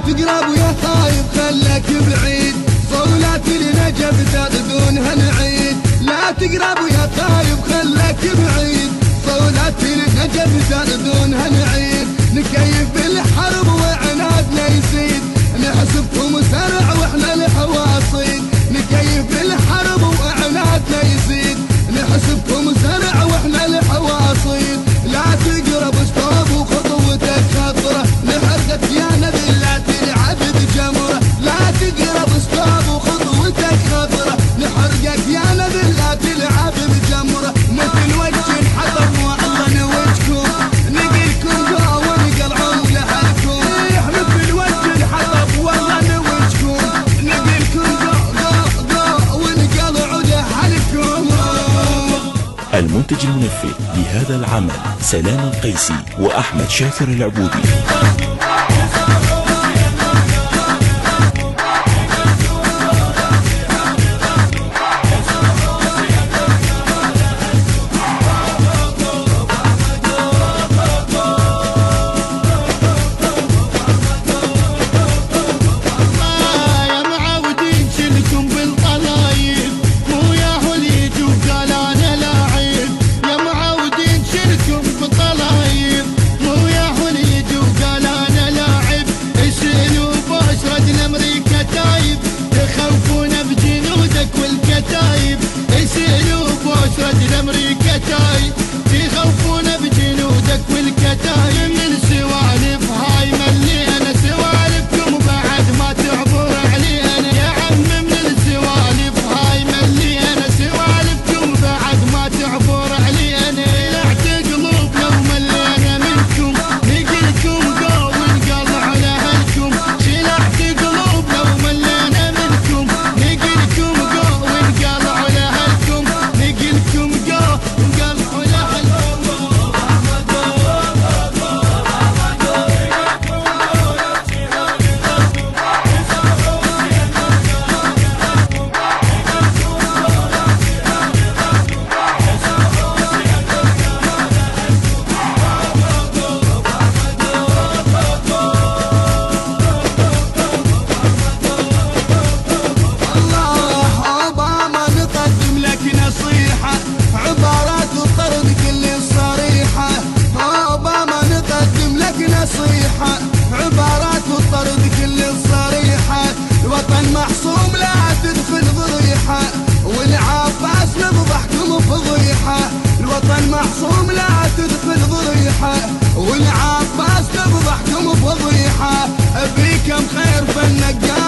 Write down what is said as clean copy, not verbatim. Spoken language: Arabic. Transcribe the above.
تقرب يا خايب خلك بعيد، صولات النجف تاخذونها نعيد. لا تقرب يا خايب خلك بعيد، صولات النجف تاخذونها نعيد. نكيف بالحرب وعنادنا يزيد، نحسبكم سرع واحنا الحواصيد. نكيف بالحرب وعنادنا يزيد، نحسبكم سرع واحنا الحواصيد. لا تقرب استوب وخطوتك خطره، نحرقك يا نبي لا تلعب بجمره. لا تقرب استوب وخطوتك خطره، نحرقك يا نبي لا تلعب بجمره. مثل وجه انحطب والله نوجكم، نقلكم جو ونقلعون لحالكم. مثل وجه انحطب والله نوجكم، نقلكم جو ونقلعون لحالكم. المنتج المنفذ لهذا العمل سلام القيسي وأحمد شاكر العبودي. أمريكا تايب تخوفون بجنودك والكتايب. من سوالف هاي ملينا سوالفكم بعد ما تعبر علينا يا عم. من السوالف هاي ملينا سوالفكم بعد ما تعبر علينا. طلعت قلوبنا وملينا منكم، نقلكم جو ونقلع لأهلكم. طلعت قلوبنا وملينا منكم، نقلكم جو ونقلع لأهلكم. نقلكم جو ونقلع لأهلكم. عبارات الطرد كل الصريحة. أوباما نقدم لك نصيحة، عبارات الطرد كل الصريحة. الوطن محصوم لا تدخل ضريحة، والعباس نفضحكم فضيحة. الوطن محصوم لا تدخل ضريحة، والعباس نفضحكم فضيحة. بيكم خير فنك